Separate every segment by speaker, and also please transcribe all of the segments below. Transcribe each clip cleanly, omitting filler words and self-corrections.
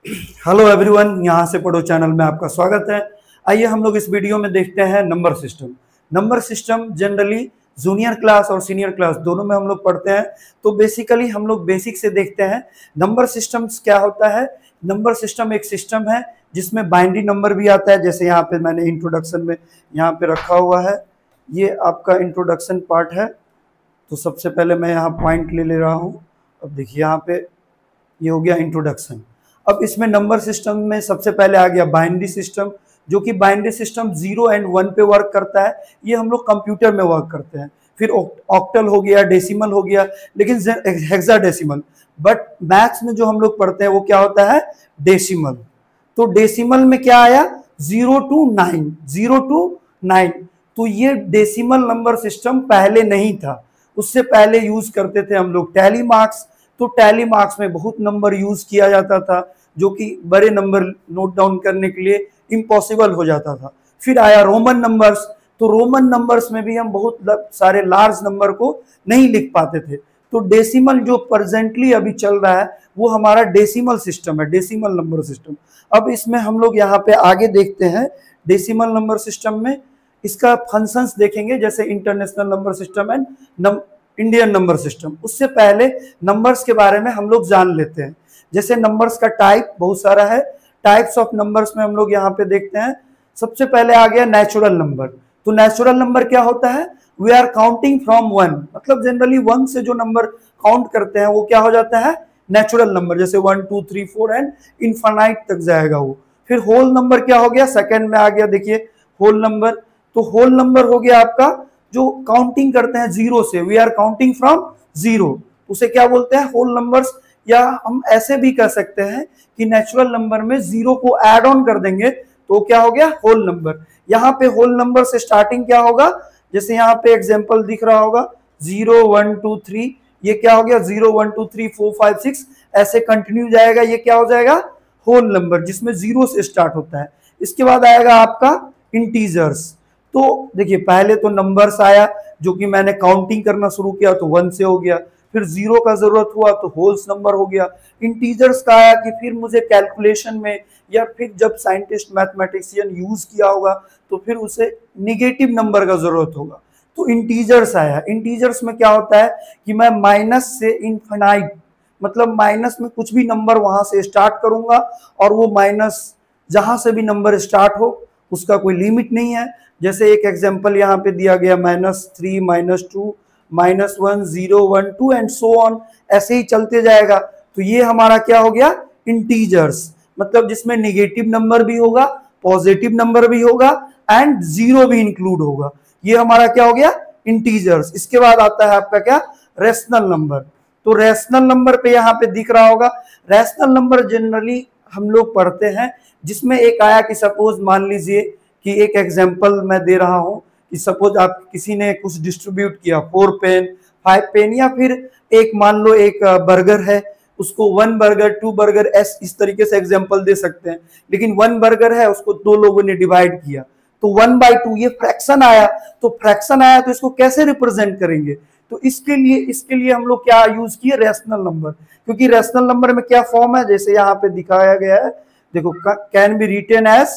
Speaker 1: Hello everyone, यहाँ से पढ़ो चैनल में आपका स्वागत है। आइए हम लोग इस वीडियो में देखते हैं number system. Number system generally junior class और सीनियर क्लास दोनों में हम लोग पढ़ते हैं। तो बेसिकली हम लोग बेसिक से देखते हैं नंबर सिस्टम्स क्या होता है। नंबर सिस्टम एक सिस्टम है जिसमें बाइनरी नंबर भी आता है, जैसे यहाँ पे मैंने इंट्रोडक्शन में यहाँ पे रखा हुआ है। ये आपका इंट्रोडक्शन पार्ट है। तो सबसे पहले मैं यहाँ पॉइंट ले रहा हूँ। अब देखिए यहाँ पे ये हो गया इंट्रोडक्शन। अब इसमें नंबर सिस्टम में सबसे पहले आ गया बाइनरी सिस्टम, जो कि बाइनरी सिस्टम 0 एंड 1 पे वर्क करता है। ये हम लोग कंप्यूटर में वर्क करते हैं। फिर ऑक्टल हो गया, डेसिमल हो गया, लेकिन हेक्साडेसिमल। बट मैथ्स में जो हम लोग पढ़ते हैं वो क्या होता है, डेसिमल। तो डेसिमल में क्या आया, 0 to 9, 0 to 9। तो ये डेसिमल नंबर सिस्टम पहले नहीं था। उससे पहले यूज करते थे हम लोग टैली मार्क्स। तो टैली मार्क्स में बहुत नंबर यूज किया जाता था, जो कि बड़े नंबर नोट डाउन करने के लिए इम्पॉसिबल हो जाता था। फिर आया रोमन नंबर्स। तो रोमन नंबर्स में भी हम बहुत सारे लार्ज नंबर को नहीं लिख पाते थे। तो डेसिमल जो प्रेजेंटली अभी चल रहा है वो हमारा डेसिमल सिस्टम है, डेसिमल नंबर सिस्टम। अब इसमें हम लोग यहाँ पे आगे देखते हैं डेसिमल नंबर सिस्टम में इसका फंक्शंस देखेंगे, जैसे international number system and Indian number system. उससे पहले नंबर्स के बारे में हम लोग जान लेते हैं। जैसे नंबर्स का टाइप बहुत सारा है। टाइप्स ऑफ नंबर्स में हम लोग यहाँ पे देखते हैं। सबसे पहले आ गया नेचुरल नंबर। तो नेचुरल नंबर क्या होता है, वी आर काउंटिंग फ्रॉम 1। मतलब जनरली 1 से जो नंबर काउंट करते हैं वो क्या हो जाता है, नेचुरल नंबर। जैसे 1 2 3 4 एंड इनफाइनाइट तक जाएगा वो। फिर होल नंबर क्या हो गया, सेकंड में आ गया, देखिए होल नंबर। तो होल नंबर हो गया आपका जो काउंटिंग करते हैं जीरो से, we are counting from zero, उसे क्या बोलते हैं, होल नंबर्स। या हम ऐसे भी कह सकते हैं कि नेचुरल नंबर में जीरो को ऐड ऑन कर देंगे तो क्या हो गया, होल नंबर। यहाँ पे होल नंबर से स्टार्टिंग क्या होगा, जैसे यहाँ पे एग्जांपल दिख रहा होगा 0 1 2 3, ये क्या हो गया 0 1 2 3 4 5 6, ऐसे कंटिन्यू जाएगा। ये क्या हो जाएगा, होल नंबर, जिसमें जीरो से स्टार्ट होता है। इसके बाद आएगा आपका इंटीजर्स। तो देखिए पहले तो नंबर्स आया, जो कि मैंने काउंटिंग करना शुरू किया तो 1 से हो गया। फिर जीरो का जरूरत हुआ तो होल्स नंबर हो गया। इंटीजर्स का आया कि फिर मुझे कैलकुलेशन में या फिर जब साइंटिस्ट मैथमेटिशियन यूज किया होगा तो फिर उसे निगेटिव नंबर का जरूरत होगा, तो इंटीजर्स आया। इंटीजर्स में क्या होता है कि मैं माइनस से इनफिनाइट, मतलब माइनस में कुछ भी नंबर वहां से स्टार्ट करूंगा और वो माइनस जहां से भी नंबर स्टार्ट हो उसका कोई लिमिट नहीं है। जैसे एक एग्जांपल यहाँ पे दिया गया -3 -2 -1 0 1 2 एंड सो ऑन, ऐसे ही चलते जाएगा। तो ये हमारा क्या हो गया, इंटीजर्स, मतलब जिसमें निगेटिव नंबर भी होगा, पॉजिटिव नंबर भी होगा एंड जीरो भी इंक्लूड होगा। ये हमारा क्या हो गया, इंटीजर्स। इसके बाद आता है आपका क्या, रेशनल नंबर। तो रेशनल नंबर पे यहाँ पे दिख रहा होगा, रेशनल नंबर जनरली हम लोग पढ़ते हैं जिसमें एक आया कि सपोज मान लीजिए कि एक एग्जांपल मैं दे रहा हूं कि सपोज आप किसी ने कुछ डिस्ट्रीब्यूट किया 4 पेन 5 पेन, या फिर एक मान लो एक बर्गर है, उसको 1 बर्गर 2 बर्गर इस तरीके से एग्जांपल दे सकते हैं। लेकिन 1 बर्गर है, उसको 2 लोगों ने डिवाइड किया तो 1/2, ये फ्रैक्शन आया। तो फ्रैक्शन आया तो इसको कैसे रिप्रेजेंट करेंगे, तो इसके लिए हम लोग क्या यूज किए, रेशनल नंबर। क्योंकि रेशनल नंबर में क्या फॉर्म है, जैसे यहाँ पे दिखाया गया है, देखो, can be written as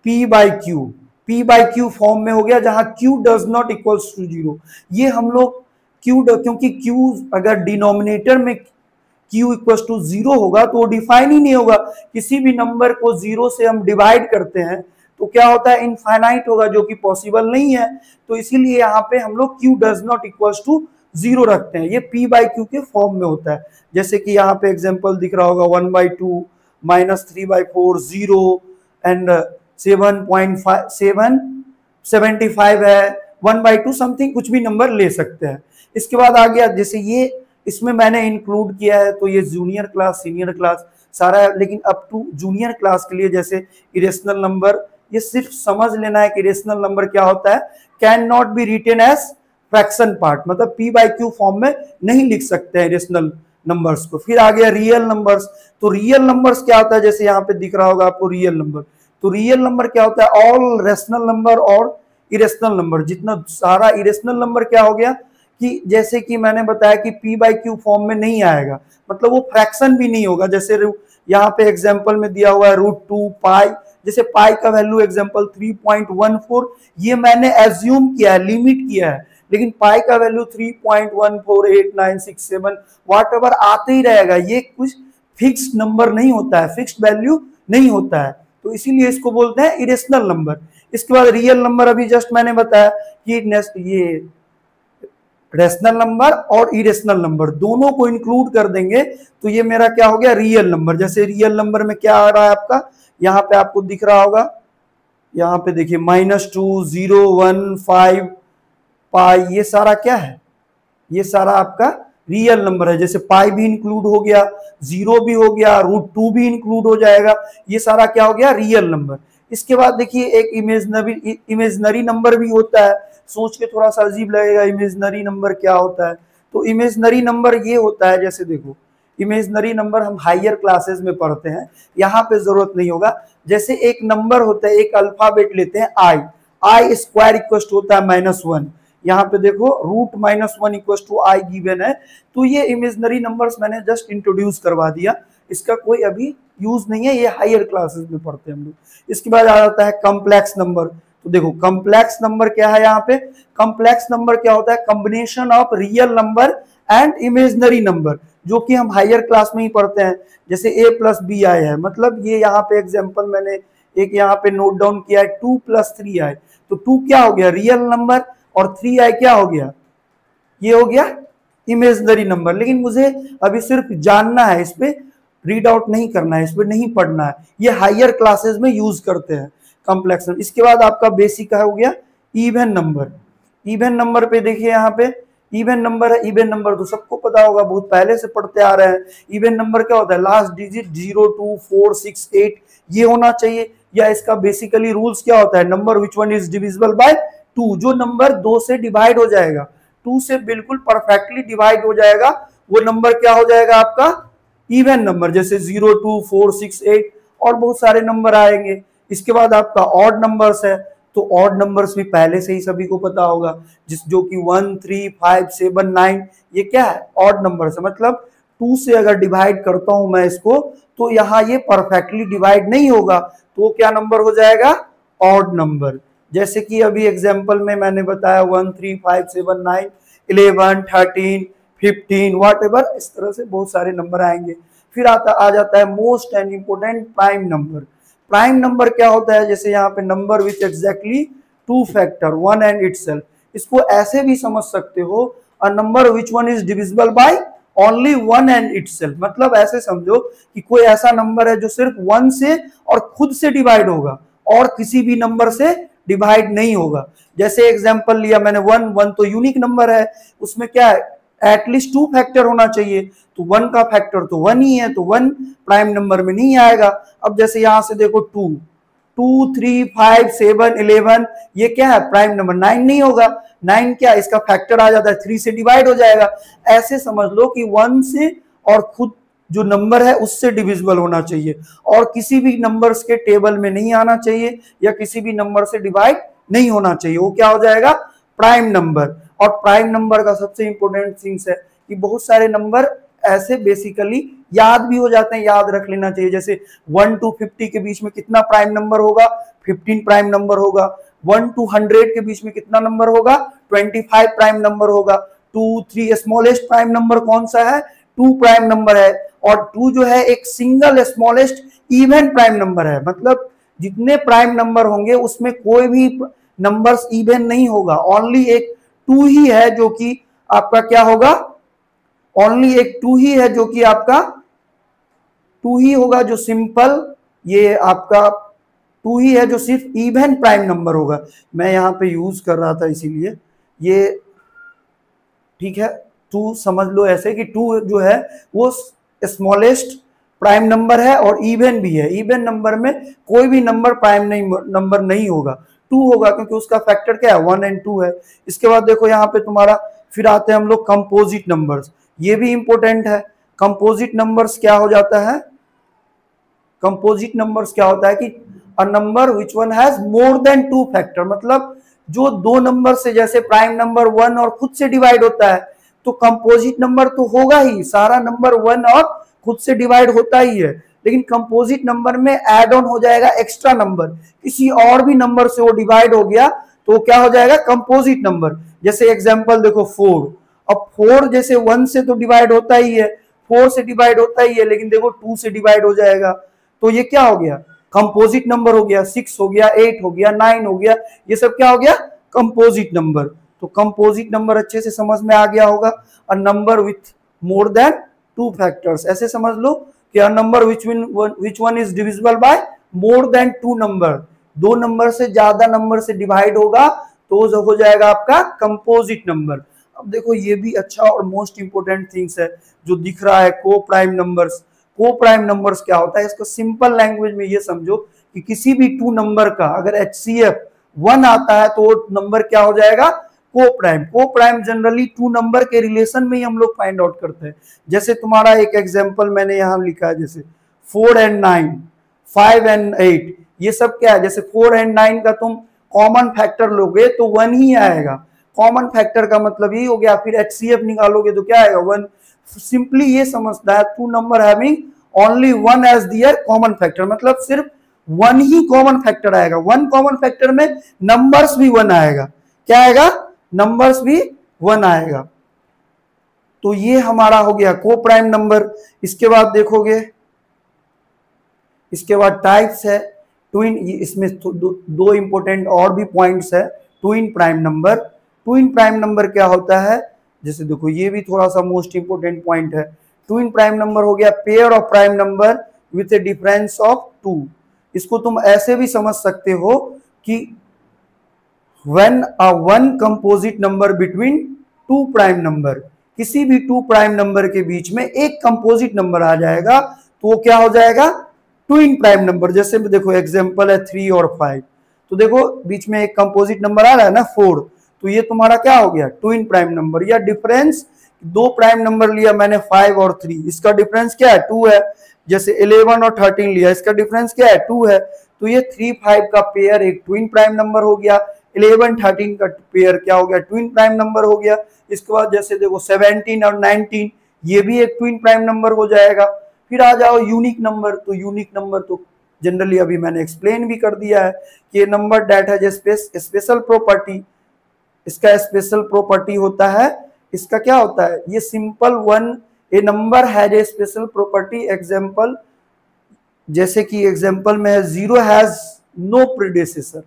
Speaker 1: P/Q। P/Q form में हो गया जहां Q does not equals to 0। ये हम लोग क्योंकि Q अगर डिनोमिनेटर में Q इक्वल्स टू 0 होगा तो वो डिफाइन ही नहीं होगा। किसी भी नंबर को 0 से हम डिवाइड करते हैं तो क्या होता है, इनफाइनाइट होगा, जो कि पॉसिबल नहीं है। तो इसीलिए यहाँ पे हम लोग Q does not equals to 0 रखते हैं। ये P/Q के फॉर्म में होता है। जैसे कि यहाँ पे एग्जांपल दिख रहा होगा 1/2 -3/4 0 एंड 7.75 है, 1/2 समथिंग, कुछ भी नंबर ले सकते हैं। इसके बाद आ गया, जैसे ये इसमें मैंने इंक्लूड किया है तो ये जूनियर क्लास सीनियर क्लास सारा है, लेकिन अप टू जूनियर क्लास के लिए जैसे इरेशनल नंबर, ये सिर्फ समझ लेना है कि इरेशनल नंबर क्या होता है, can not be written as fraction part, मतलब P/Q फॉर्म में नहीं लिख सकते हैं इरेशनल नंबर्स को। फिर आ गया रियल नंबर्स। तो रियल नंबर्स क्या होता है, जैसे यहाँ पे दिख रहा होगा आपको रियल नंबर। तो रियल नंबर क्या होता है, ऑल रेशनल नंबर और इरेशनल नंबर। जितना सारा इरेशनल नंबर क्या हो गया कि जैसे कि मैंने बताया कि P/Q फॉर्म में नहीं आएगा, मतलब वो फ्रैक्शन भी नहीं होगा। जैसे यहाँ पे एग्जाम्पल में दिया हुआ है √2 पाई, जैसे पाई का वैल्यू एग्जाम्पल 3.14, ये मैंने एज्यूम किया है, लिमिट किया है, लेकिन पाई का वैल्यू 3.148967 व्हाटएवर आते ही रहेगा। ये कुछ फिक्स्ड नंबर नहीं होता है, फिक्स्ड वैल्यू नहीं होता है, तो इसीलिए इसको बोलते हैं इरेशनल नंबर। इसके बाद रियल नंबर, अभी जस्ट मैंने बताया कि ये रेशनल नंबर और इरेशनल नंबर दोनों को इंक्लूड कर देंगे तो ये मेरा क्या हो गया, रियल नंबर। जैसे रियल नंबर में क्या आ रहा है आपका, यहाँ पे आपको दिख रहा होगा, यहाँ पे देखिए -2 0 1 5 पाई, ये सारा क्या है, ये सारा आपका रियल नंबर है। जैसे पाई भी इंक्लूड हो गया, 0 भी हो गया, √2 भी इंक्लूड हो जाएगा, ये सारा क्या हो गया, रियल नंबर। इसके बाद देखिए एक इमेजनरी नंबर भी होता है। सोच के थोड़ा सा अजीब लगेगा इमेजनरी नंबर क्या होता है, तो इमेजनरी नंबर ये होता है, जैसे देखो इमेजनरी नंबर हम हायर क्लासेस में पढ़ते हैं, यहाँ पे जरूरत नहीं होगा। जैसे एक नंबर होता है, एक अल्फाबेट लेते हैं आई स्क्वायर इक्वल होता है -1, यहाँ पे देखो √-1 इक्वल टू आई गिवन है। तो ये इमेजनरी नंबर्स मैंने जस्ट इंट्रोड्यूस करवा दिया, इसका कोई अभी यूज नहीं है, ये हायर क्लासेस में पढ़ते हैं हम लोग। इसके बाद आ जाता है कॉम्प्लेक्स नंबर। तो देखो कॉम्प्लेक्स नंबर क्या है, यहाँ पे कॉम्प्लेक्स नंबर क्या होता है, combination of real number and imaginary number, जो कि हम हायर क्लास में ही पढ़ते हैं। जैसे a + b i है, मतलब ये यहाँ पे एग्जाम्पल मैंने एक यहाँ पे नोट डाउन किया है, 2 + 3i, तो 2 क्या हो गया, रियल नंबर, और 3i क्या हो गया, ये हो गया इमेजनरी नंबर। लेकिन मुझे अभी सिर्फ जानना है, इस पे रीड आउट नहीं करना है, इस पे नहीं पढ़ना है, ये हायर क्लासेस में यूज करते हैं कॉम्प्लेक्स। इसके बाद आपका बेसिक का हो गया इवन नंबर। इवन नंबर पे देखिए यहाँ पे इवन नंबर है, इवन नंबर तो सबको पता होगा, बहुत पहले से पढ़ते आ रहे हैं। इवन नंबर क्या होता है, लास्ट डिजिट 0 2 4 6 8 ये होना चाहिए, या इसका बेसिकली रूल्स क्या होता है, number which one is divisible bye 2, जो नंबर 2 से डिवाइड हो जाएगा, 2 से बिल्कुल परफेक्टली डिवाइड हो जाएगा, वो नंबर क्या हो जाएगा आपका इवन नंबर। जैसे 0 2 4 6 8 और बहुत सारे नंबर आएंगे। इसके बाद आपका ऑड नंबर्स है, तो ऑड नंबर्स भी पहले से ही सभी को पता होगा, जो कि 1 3 5 7 9 ये क्या है, ऑड नंबर्स है। मतलब 2 से अगर डिवाइड करता हूं मैं इसको, तो यहाँ ये परफेक्टली डिवाइड नहीं होगा, तो क्या नंबर हो जाएगा, ऑड नंबर। जैसे कि अभी एग्जाम्पल में मैंने बताया 1 3 5 7 9 11 13 15 व्हाटएवर, इस तरह से बहुत सारे नंबर आएंगे। फिर आ जाता है most and important prime number. Prime number क्या होता है, जैसे यहाँ पे number with exactly 2 factor 1 and itself. इसको ऐसे भी समझ सकते हो, a number which one is divisible by only 1 and itself. मतलब ऐसे समझो कि कोई ऐसा नंबर है जो सिर्फ 1 से और खुद से डिवाइड होगा और किसी भी नंबर से डिवाइड नहीं होगा। जैसे एग्जांपल लिया मैंने 1 तो यूनिक नंबर है, उसमें क्या है, एटलीस्ट 2 फैक्टर होना चाहिए, तो 1 का फैक्टर तो 1 ही है, तो 1 प्राइम नंबर में नहीं आएगा। अब जैसे यहां से देखो 2 3 5 7 11 ये क्या है, प्राइम नंबर 9 नहीं होगा, 9 क्या, इसका फैक्टर आ जाता है 3 से डिवाइड हो जाएगा। ऐसे समझ लो कि 1 से और खुद जो नंबर है उससे डिविजिबल होना चाहिए और किसी भी नंबर्स के टेबल में नहीं आना चाहिए या किसी भी नंबर से डिवाइड नहीं होना चाहिए, वो क्या हो जाएगा, प्राइम नंबर। और प्राइम नंबर का सबसे इंपॉर्टेंट थिंग्स है कि बहुत सारे नंबर ऐसे बेसिकली याद भी हो जाते हैं, याद रख लेना चाहिए। जैसे 1 to 50 के बीच में कितना प्राइम नंबर होगा, 15 प्राइम नंबर होगा। 1 to 100 के बीच में कितना नंबर होगा, 25 प्राइम नंबर होगा। 2 3 स्मॉलेस्ट प्राइम नंबर कौन सा है, 2 प्राइम नंबर है। और 2 जो है एक single smallest even prime number है, मतलब जितने प्राइम नंबर होंगे उसमें कोई भी नंबर्स इवन नहीं होगा, ओनली एक 2 ही है जो कि आपका क्या होगा, ओनली एक 2 ही है जो कि आपका 2 ही होगा, जो सिंपल ये आपका 2 ही है जो सिर्फ इवन प्राइम नंबर होगा। मैं यहाँ पे यूज कर रहा था इसीलिए ये ठीक है। 2 समझ लो ऐसे कि 2 जो है वो स्मॉलेस्ट प्राइम नंबर है और इवन भी है। इवन नंबर में कोई भी नंबर प्राइम नंबर नहीं होगा, 2 होगा क्योंकि उसका फैक्टर क्या है, 1 और 2 है। इसके बाद देखो यहाँ पे तुम्हारा फिर आते हैं हम लोग कंपोजिट नंबर्स, ये भी इंपॉर्टेंट है। कंपोजिट नंबर्स क्या हो जाता है, कंपोजिट नंबर्स क्या होता है कि a number which one has more than 2 factor, मतलब जो 2 नंबर से, जैसे प्राइम नंबर 1 और खुद से डिवाइड होता है, तो कंपोजिट नंबर तो होगा ही, सारा नंबर 1 और खुद से डिवाइड होता ही है। लेकिन कंपोजिट नंबर में ऐड ऑन हो जाएगा एक्स्ट्रा नंबर, किसी और भी नंबर से वो डिवाइड हो गया तो वो क्या हो जाएगा कंपोजिट नंबर। जैसे एग्जांपल देखो 4, अब 4 जैसे 1 से तो डिवाइड होता ही है, 4 से डिवाइड होता ही है, लेकिन देखो 2 से डिवाइड हो जाएगा तो ये क्या हो गया कंपोजिट नंबर हो गया। 6 हो गया, 8 हो गया, 9 हो गया, ये सब क्या हो गया कंपोजिट नंबर। तो कंपोजिट नंबर अच्छे से समझ में आ गया होगा। A number with more than 2 factors, ऐसे समझ लो कि a number which one is divisible bye more than 2 number, 2 number से ज्यादा नंबर से डिवाइड होगा तो हो जाएगा आपका कंपोजिट नंबर। अब देखो ये भी अच्छा और मोस्ट इंपोर्टेंट थिंग्स है जो दिख रहा है को prime numbers. Coprime numbers क्या होता है, इसको सिंपल लैंग्वेज में ये समझो कि किसी भी 2 नंबर का अगर HCF 1 आता है तो वो नंबर क्या हो जाएगा को प्राइम। को प्राइम जनरली 2 नंबर के रिलेशन में ही हम लोग फाइंड आउट करते हैं। जैसे तुम्हारा एक एग्जांपल मैंने यहां लिखा है, जैसे 4 and 9, 5 and 8, ये सब क्या है, जैसे 4 and 9 का तुम कॉमन फैक्टर लोगे तो 1 ही आएगा। कॉमन फैक्टर का मतलब यही हो गया, फिर HCF निकालोगे तो क्या आएगा 1। सिंपली ये समझता है 2 number having only 1 as their common factor, मतलब सिर्फ 1 ही कॉमन फैक्टर आएगा। 1 कॉमन फैक्टर में नंबर्स भी 1 आएगा, क्या आएगा नंबर्स भी 1 आएगा। तो ये हमारा हो गया को प्राइम नंबर। इसके बाद देखोगे, इसके बाद टाइप्स है ट्विन, इसमें दो इंपोर्टेंट और भी पॉइंट्स है। Twin prime number, twin prime number क्या होता है, जैसे देखो ये भी थोड़ा सा मोस्ट इंपोर्टेंट पॉइंट है। ट्विन प्राइम नंबर हो गया pair of prime number with A difference of 2। इसको तुम ऐसे भी समझ सकते हो कि when a one composite number between 2 prime number, किसी भी 2 प्राइम नंबर के बीच में एक कंपोजिट नंबर आ जाएगा तो वो क्या हो जाएगा ट्विन प्राइम नंबर। जैसे देखो एग्जांपल है 3 और 5, तो देखो बीच में एक कंपोजिट नंबर आ रहा है ना 4, तो ये तुम्हारा क्या हो गया ट्विन प्राइम नंबर। या डिफरेंस 2 प्राइम नंबर लिया मैंने 5 और 3, इसका डिफरेंस क्या है 2 है। जैसे 11 और 13 लिया, इसका डिफरेंस क्या है 2 है, तो ये 3 5 का पेयर एक ट्विन प्राइम नंबर हो गया। 11 13 का पेयर क्या हो गया ट्विन प्राइम नंबर हो गया। इसके बाद जैसे देखो 17 और 19, ये भी एक ट्विन प्राइम नंबर हो जाएगा। फिर आ जाओ यूनिक नंबर, तो यूनिक नंबर तो जनरली अभी मैंने एक्सप्लेन भी कर दिया है कि ये number that has special property. इसका स्पेशल प्रॉपर्टी होता है, इसका क्या होता है ये simple one, A number has a special property. Example जैसे कि एग्जांपल में है 0 has no predecessor.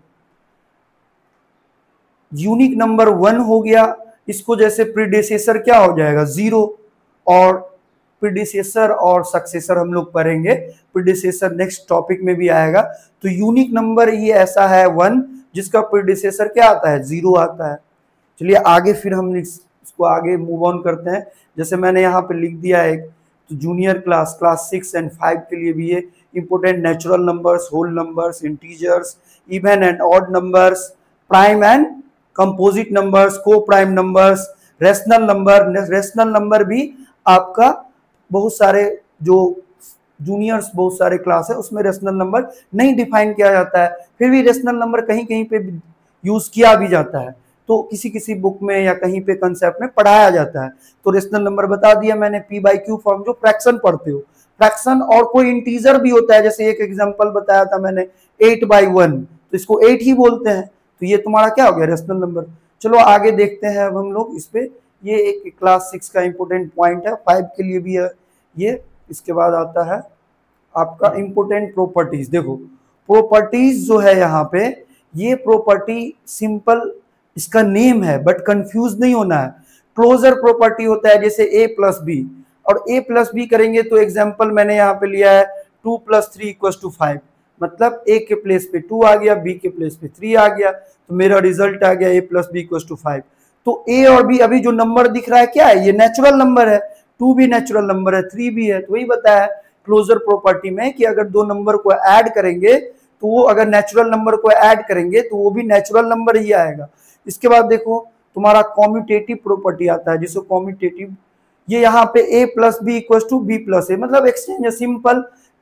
Speaker 1: Unique number 1 हो गया, इसको जैसे प्रीडेसेसर क्या हो जाएगा 0, और प्रीडेसेसर और सक्सेसर हम लोग पढ़ेंगे, प्रीडेसेसर नेक्स्ट टॉपिक में भी आएगा। तो यूनिक नंबर ये ऐसा है 1 जिसका प्रीडेसेसर क्या आता है 0 आता है। चलिए आगे फिर हम इसको आगे मूव ऑन करते हैं। जैसे मैंने यहाँ पे लिख दिया है, तो जूनियर क्लास 6 and 5 के लिए भी ये important natural numbers, whole numbers, integers, even and odd numbers, prime and composite numbers, coprime numbers, rational number. Rational number भी आपका बहुत सारे जो जूनियर्स बहुत सारे क्लास है उसमें रेशनल नंबर नहीं डिफाइन किया जाता है, फिर भी रेशनल नंबर कहीं कहीं पे यूज किया भी जाता है, तो किसी किसी बुक में या कहीं पे कंसेप्ट में पढ़ाया जाता है। तो रेशनल नंबर बता दिया मैंने P/Q फॉर्म, जो फ्रैक्शन पढ़ते हो, फ्रैक्शन और कोई इंटीजर भी होता है, जैसे एक एग्जांपल बताया था मैंने 8/1, तो इसको 8 ही बोलते हैं, तो ये तुम्हारा क्या हो गया रेशनल नंबर। चलो आगे देखते हैं अब हम लोग इस पे, ये एक क्लास 6 का इंपोर्टेंट पॉइंट है, 5 के लिए भी है ये। इसके बाद आता है आपका इंपोर्टेंट प्रॉपर्टीज। देखो प्रॉपर्टीज जो है यहाँ पे, ये प्रॉपर्टी सिंपल इसका नेम है बट कंफ्यूज नहीं होना है। क्लोजर प्रॉपर्टी होता है जैसे A+B, और A+B करेंगे तो एग्जांपल मैंने यहाँ पे लिया है 2 + 3 = 5, मतलब A के प्लेस पे 2 आ गया, B के प्लेस पे 3 आ गया, तो मेरा रिजल्ट आ गया A+B = 5। तो A और B अभी जो नंबर दिख रहा है क्या है, ये नेचुरल नंबर है, 2 भी नेचुरल नंबर है, 3 भी है। तो वही बताया क्लोजर प्रॉपर्टी में कि अगर दो नंबर को ऐड करेंगे तो वो, अगर नेचुरल नंबर को ऐड करेंगे तो वो भी नेचुरल नंबर ही आएगा। इसके बाद देखो तुम्हारा कॉम्यूटेटिव प्रॉपर्टी आता है, जिसको कॉम्यूटेटिव, ये यहाँ पे A+B = B+A, मतलब एक्सचेंज है सिंपल।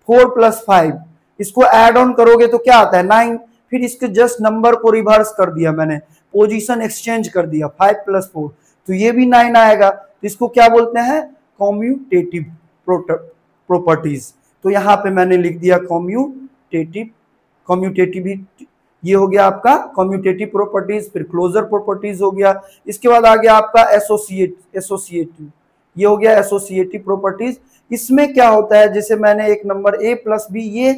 Speaker 1: 4 + 5, इसको ऐड ऑन करोगे तो क्या आता है 9, फिर इसके जस्ट नंबर को रिवर्स कर दिया मैंने, पोजीशन एक्सचेंज कर दिया 5 + 4, तो ये भी 9 आएगा। तो इसको क्या बोलते हैं कॉम्यूटेटिव प्रॉपर्टीज। तो यहाँ पे मैंने लिख दिया कॉम्यूटेटिव ये हो गया आपका कॉम्यूटेटिव प्रॉपर्टीज। फिर क्लोजर प्रॉपर्टीज हो गया। इसके बाद आ गया आपका एसोसिएटिव, ये हो गया एसोसिएटिव प्रॉपर्टीज। इसमें क्या होता है, जैसे मैंने एक नंबर a प्लस बी, ये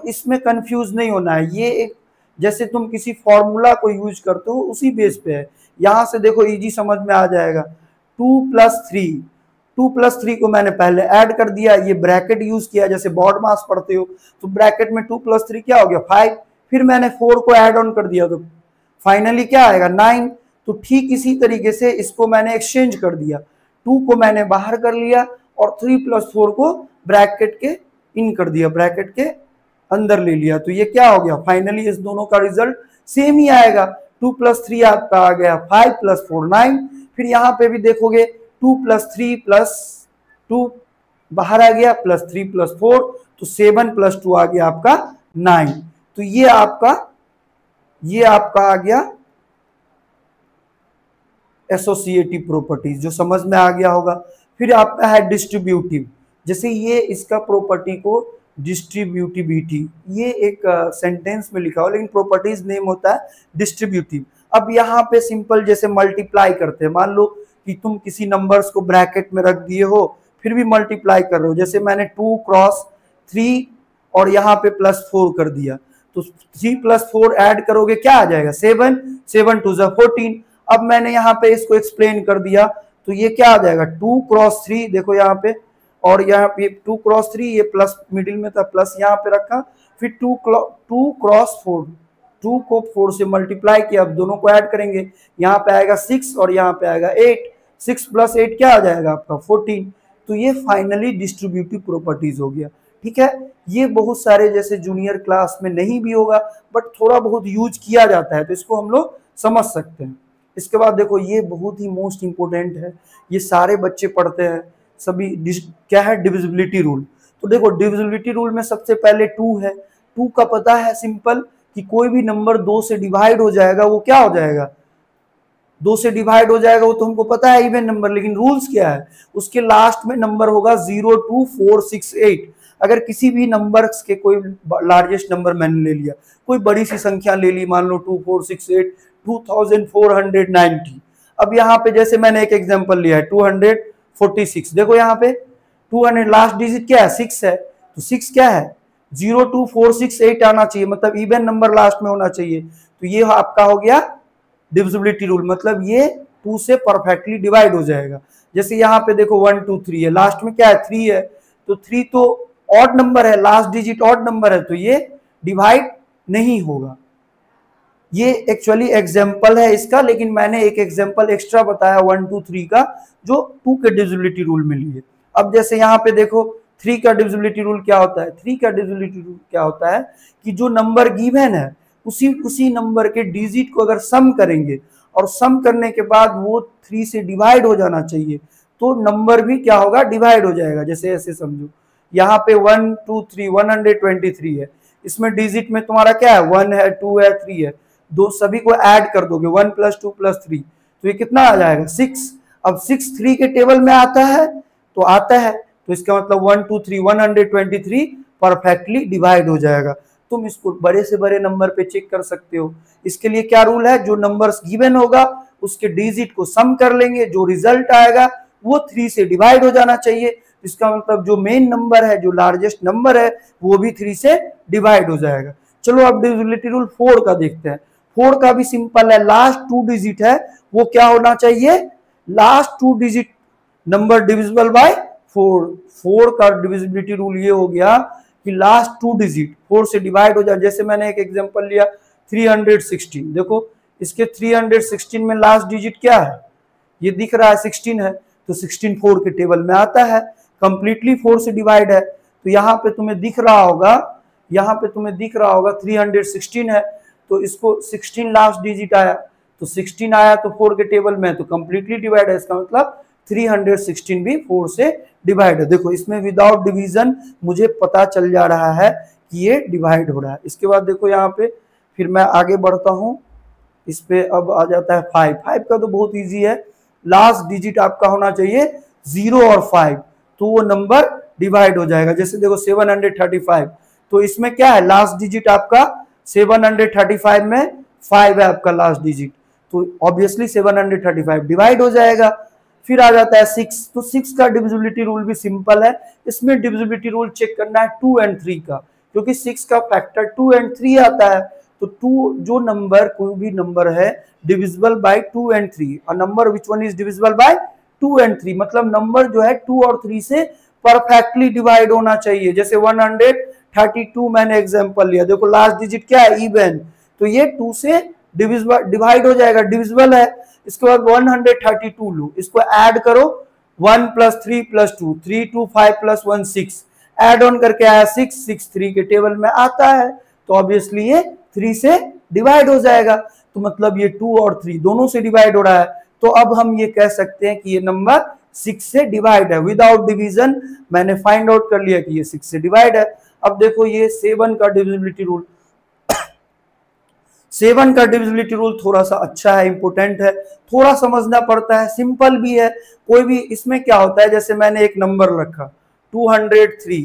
Speaker 1: इसमें कंफ्यूज नहीं होना है। ये एक जैसे तुम किसी फॉर्मूला को यूज करते हो उसी बेस पे है। यहां से देखो इजी समझ में आ जाएगा। 2 प्लस 3 को मैंने पहले ऐड कर दिया, ये ब्रैकेट यूज किया, जैसे बॉड मास पढ़ते हो तो ब्रैकेट में 2 प्लस 3 क्या हो गया 5। फिर मैंने 4 को ऐड ऑन कर दिया तो फाइनली क्या आएगा 9। तो ठीक इसी तरीके से इसको मैंने एक्सचेंज कर दिया, 2 को मैंने बाहर कर लिया और 3 प्लस 4 को ब्रैकेट के इन कर दिया, ब्रैकेट के अंदर ले लिया। तो ये क्या हो गया फाइनली इस दोनों का रिजल्ट सेम ही आएगा। 2 प्लस 3 आपका आ गया 5 प्लस 4 9। फिर यहाँ पे भी देखोगे 2 प्लस 3 प्लस 2 बाहर आ गया, प्लस 3 प्लस 4 तो 7 प्लस 2 आ गया आपका 9। तो ये आपका आ गया एसोसिएटिव प्रॉपर्टीज, जो समझ में आ गया होगा। फिर आपका है डिस्ट्रीब्यूटिव, जैसे ये इसका प्रॉपर्टी को डिस्ट्रीब्यूटिविटी, ये एक सेंटेंस में लिखा हो लेकिन प्रॉपर्टीज नेम होता है डिस्ट्रीब्यूटिव। अब यहाँ पे सिंपल जैसे मल्टीप्लाई करते हैं, मान लो कि तुम किसी नंबर्स को ब्रैकेट में रख दिए हो फिर भी मल्टीप्लाई कर रहे हो, जैसे मैंने 2 क्रॉस 3 और यहाँ पे प्लस 4 कर दिया, तो 3 प्लस 4 ऐड करोगे क्या आ जाएगा 7, 7 2 14। अब मैंने यहाँ पे इसको एक्सप्लेन कर दिया तो ये क्या आ जाएगा 2 क्रॉस 3, देखो यहाँ पे, और यहाँ पे 2 क्रॉस 3, ये प्लस मिडिल में था प्लस यहाँ पे रखा, फिर 2 क्रॉस 4, 2 को 4 से मल्टीप्लाई किया, अब दोनों को ऐड करेंगे, यहाँ पे आएगा 6 और यहाँ पे आएगा 8, 6 प्लस 8 क्या आ जाएगा आपका 14। तो ये फाइनली डिस्ट्रीब्यूटिव प्रॉपर्टीज हो गया। ठीक है, ये बहुत सारे जैसे जूनियर क्लास में नहीं भी होगा बट थोड़ा बहुत यूज किया जाता है तो इसको हम लोग समझ सकते हैं। इसके बाद देखो ये बहुत ही मोस्ट इंपोर्टेंट है, ये सारे बच्चे पढ़ते हैं सभी, क्या है डिविजिबिलिटी रूल। तो देखो डिविजिबिलिटी रूल में सबसे पहले 2 है, 2 का पता है सिंपल कि कोई भी नंबर 2 से डिवाइड हो जाएगा वो क्या हो जाएगा 2 से डिवाइड हो जाएगा, वो तो हमको पता है इवन नंबर, लेकिन रूल्स क्या है उसके लास्ट में नंबर होगा 0 2 4 6 8। अगर किसी भी नंबर के कोई लार्जेस्ट नंबर मैंने ले लिया, कोई बड़ी सी संख्या ले ली, मान लो 2 4 6 8 2490। अब यहाँ पे जैसे मैंने एक एग्जांपल लिया है 246, देखो यहाँ पे 200 लास्ट डिजिट क्या है 6 है, तो 6 क्या है 0 2 4 6 8 आना चाहिए, मतलब इवन नंबर लास्ट में होना चाहिए। तो ये आपका हो गया डिविजिबिलिटी रूल, मतलब ये 2 से परफेक्टली डिवाइड हो जाएगा। जैसे यहाँ पे देखो 1 2 3 है, लास्ट में क्या है 3 है, तो 3 तो ऑड नंबर है, लास्ट डिजिट ऑड नंबर है, तो ये डिवाइड नहीं होगा। ये एक्चुअली एग्जाम्पल है इसका, लेकिन मैंने एक एग्जाम्पल एक्स्ट्रा बताया 1 2 3 का जो 2 के डिविजिबिलिटी रूल में लिए। अब जैसे यहाँ पे देखो 3 का डिविजिबिलिटी रूल क्या होता है, 3 का डिविजिबिलिटी रूल क्या होता है कि जो नंबर गिवन है उसी नंबर के डिजिट को अगर सम करेंगे और सम करने के बाद वो 3 से डिवाइड हो जाना चाहिए, तो नंबर भी क्या होगा डिवाइड हो जाएगा। जैसे ऐसे समझो यहाँ पे 1 2 3 123 है, इसमें डिजिट में तुम्हारा क्या है 1 है 2 है 3 है, दो सभी को ऐड कर दोगे 1 + 2 + 3, तो ये कितना आ जाएगा 6। अब 6 3 के टेबल में आता है तो आता है, तो इसका मतलब 1 2 3 123 परफेक्टली डिवाइड हो जाएगा। तुम इसको बड़े से बड़े नंबर पे चेक कर सकते हो। इसके लिए क्या रूल है, जो नंबर्स गिवन होगा उसके डिजिट को सम कर लेंगे, जो रिजल्ट आएगा वो 3 से डिवाइड हो जाना चाहिए। इसका मतलब जो मेन नंबर है, जो लार्जेस्ट नंबर है, वो भी 3 से डिवाइड हो जाएगा। चलो अब डिविजिबिलिटी रूल 4 का देखते हैं। 4 का भी सिंपल है, लास्ट 2 डिजिट है वो क्या होना चाहिए, last 2 digit number divisible by 4। 4 का डिविजिबिलिटी रूल ये हो गया कि लास्ट 2 डिजिट 4 से डिवाइड हो जाए। जैसे मैंने एक एग्जांपल लिया 316, देखो इसके 316 में लास्ट डिजिट क्या है, ये दिख रहा है 16 है, तो 16 4 के टेबल में आता है, कंप्लीटली 4 से डिवाइड है। तो यहाँ पे तुम्हें दिख रहा होगा, यहाँ पे तुम्हें दिख रहा होगा 316 है, तो इसको 16 लास्ट डिजिट आया, तो 16 आया तो 4 के टेबल में, तो कंप्लीटली डिवाइड है, इसका मतलब 316 भी 4 से डिवाइड है। देखो इसमें विदाउट डिवीजन मुझे पता चल जा रहा है कि ये डिवाइड हो रहा है। इसके बाद देखो यहाँ पे फिर मैं आगे बढ़ता हूँ, इस पे अब आ जाता है 5। 5 का तो बहुत इजी है, लास्ट डिजिट आपका होना चाहिए 0 और 5, तो वो नंबर डिवाइड हो जाएगा। जैसे देखो 735, तो इसमें क्या है, लास्ट डिजिट आपका 735 में 5 है आपका लास्ट डिजिट, तो ऑब्वियसली 735 डिवाइड हो जाएगा। फिर आ जाता है 6, तो 6 का डिविजिबिलिटी रूल भी सिंपल है। इसमें डिविजिबिलिटी रूल चेक करना है 2 एंड 3 का, क्योंकि 6 का फैक्टर 2 एंड 3 आता है। तो 2 जो नंबर, कोई भी नंबर है divisible by 2 and 3, a number which one is divisible bye 2 and 3, मतलब नंबर जो है 2 और 3 से परफेक्टली डिवाइड होना चाहिए। जैसे 132 मैंने एग्जांपल लिया, देखो लास्ट डिजिट क्या है, इवन, तो ये 2 से डिवाइड हो जाएगा, डिविजिबल है। इसके बाद 132 लो, इसको ऐड करो, 1 + 3 + 2, 3 2 5 + 1 6, ऐड ऑन करके आया 6, 6 3 के टेबल में आता है, तो ऑब्वियसली ये 3 से डिवाइड हो जाएगा। तो मतलब ये 2 और 3 दोनों से डिवाइड हो रहा है, तो अब हम ये कह सकते हैं कि ये नंबर 6 से डिवाइड है। विदाउट डिवीजन मैंने फाइंड आउट कर लिया कि ये 6 से डिवाइड है। अब देखो ये 7 का डिविजिबिलिटी रूल, 7 का डिविजिबिलिटी रूल थोड़ा सा अच्छा है, इंपोर्टेंट है, थोड़ा समझना पड़ता है, सिंपल भी है। कोई भी इसमें क्या होता है, जैसे मैंने एक नंबर रखा 203,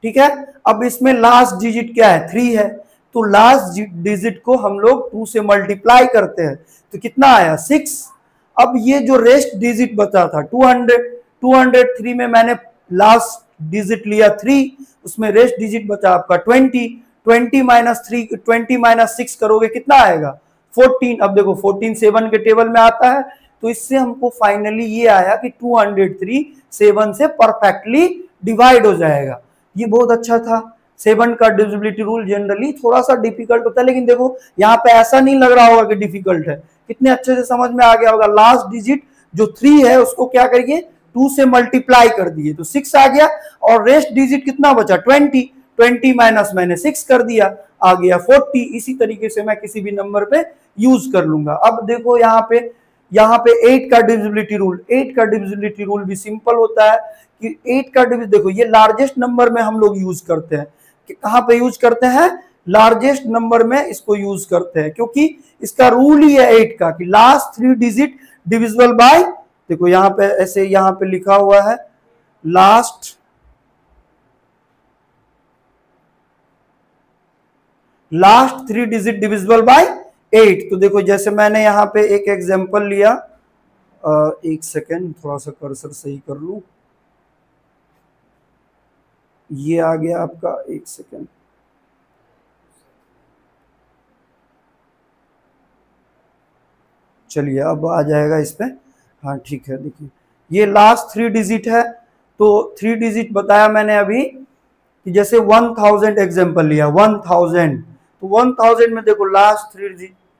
Speaker 1: ठीक है, अब इसमें लास्ट डिजिट क्या है, 3 है, तो लास्ट डिजिट को हम लोग 2 से मल्टीप्लाई करते हैं, तो कितना आया, 6। अब ये जो रेस्ट डिजिट बचा था 203 में मैंने लास्ट डिजिट लिया 3, उसमें रेस्ट डिजिट बचा आपका 20 -3 -6 करोगे कितना आएगा, 14। अब देखो 14 7 के टेबल में आता है, तो इससे हमको फाइनली ये आया कि 203 7 से परफेक्टली डिवाइड हो जाएगा। ये बहुत अच्छा था। 7 का डिविजिबिलिटी रूल जनरली थोड़ा सा डिफिकल्ट होता है, लेकिन देखो यहाँ पे ऐसा नहीं लग रहा होगा कि डिफिकल्ट है, कितने अच्छे से समझ में आ गया होगा। लास्ट डिजिट जो 3 है उसको क्या करिए, 2 से मल्टीप्लाई कर दिए तो 6 आ गया, और रेस्ट डिजिट कितना बचा, 20 माइनस मैंने 6 कर दिया, आ गया 40। इसी तरीके से मैं किसी भी नंबर पे यूज कर लूंगा। अब देखो यहाँ पे 8 का डिविजिबिलिटी रूल, 8 का डिविजिबिलिटी रूल भी सिंपल होता है कि 8 का डिविज, देखो ये लार्जेस्ट नंबर में हम लोग यूज करते हैं, कि कहाँ पे यूज करते हैं, लार्जेस्ट नंबर में इसको यूज करते हैं, क्योंकि इसका रूल ही है 8 का कि लास्ट 3 डिजिट डिविजिबल बाय, देखो यहाँ पे ऐसे यहाँ पे लिखा हुआ है लास्ट 3 डिजिट डिविजिबल बाय 8। तो देखो जैसे मैंने यहाँ पे एक एग्जांपल लिया, एक सेकेंड थोड़ा सा कर्सर सही कर लूं, ये आ गया आपका, एक सेकेंड, चलिए अब आ जाएगा इस पे, हाँ ठीक है। देखिए ये लास्ट 3 डिजिट है, तो 3 डिजिट बताया मैंने अभी कि जैसे 1000 एग्जांपल लिया, 1000, तो 1000 में देखो लास्ट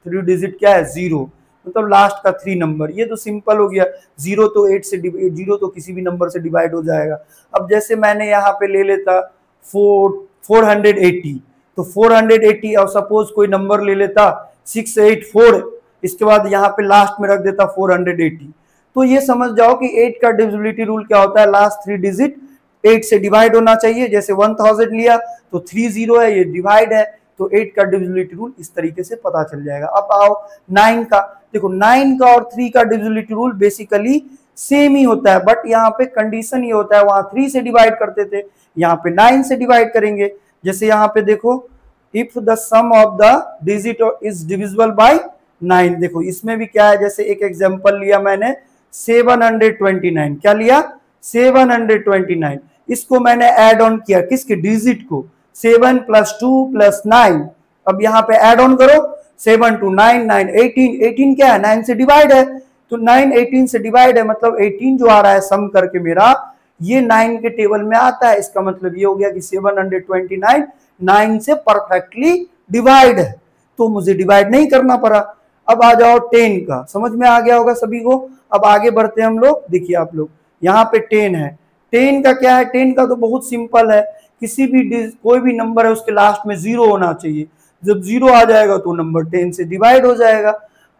Speaker 1: 3 डिजिट क्या है, 0, मतलब लास्ट का 3 नंबर, ये तो सिंपल हो गया। 0 तो 8 से 0 तो किसी भी नंबर से डिवाइड हो जाएगा। अब जैसे मैंने यहाँ पे ले लेता 480, तो 480, और सपोज कोई नंबर ले लेता 684, इसके बाद यहाँ पे लास्ट में रख देता 480, तो ये समझ जाओ कि 8 का डिविजिबिलिटी रूल क्या होता है, लास्ट 3 डिजिट 8 से डिवाइड होना चाहिए। जैसे 1000 लिया तो 3 0 है, ये डिवाइड है, तो 8 का डिविजिबिलिटी रूल इस तरीके से पता चल जाएगा। अब आओ 9 का, देखो 9 का और 3 का डिविजिबिलिटी रूल बेसिकली सेम ही होता है, बट यहाँ पे कंडीशन ये होता है, वहां 3 से डिवाइड करते थे, यहाँ पे 9 से डिवाइड करेंगे। जैसे यहाँ पे देखो if the sum of the digit is divisible by 9, देखो इसमें भी क्या है, जैसे एक एग्जांपल लिया मैंने 729, क्या लिया, 729, इसको मैंने ऐड ऑन किया, किसके, डिजिट को, 7 + 2 + 9, अब यहाँ पे ऐड ऑन करो, 7 2 9 9 18, 18 क्या है, 9 से डिवाइड है, तो 9 18 से डिवाइड है, मतलब 18 जो आ रहा है सम करके मेरा, ये 9 के टेबल में आता है। इसका मतलब ये हो गया कि 729 9 से परफेक्टली डिवाइड है, तो मुझे डिवाइड नहीं करना पड़ा। अब आ जाओ 10 का, समझ में आ गया होगा सभी को। अब आगे बढ़ते हैं हम लोग, देखिए आप लोग यहाँ पे 10 है, 10 का क्या है, 10 का तो बहुत सिंपल है, किसी भी कोई भी नंबर है उसके लास्ट में 0 होना चाहिए, जब 0 आ जाएगा तो नंबर 10 से डिवाइड हो जाएगा।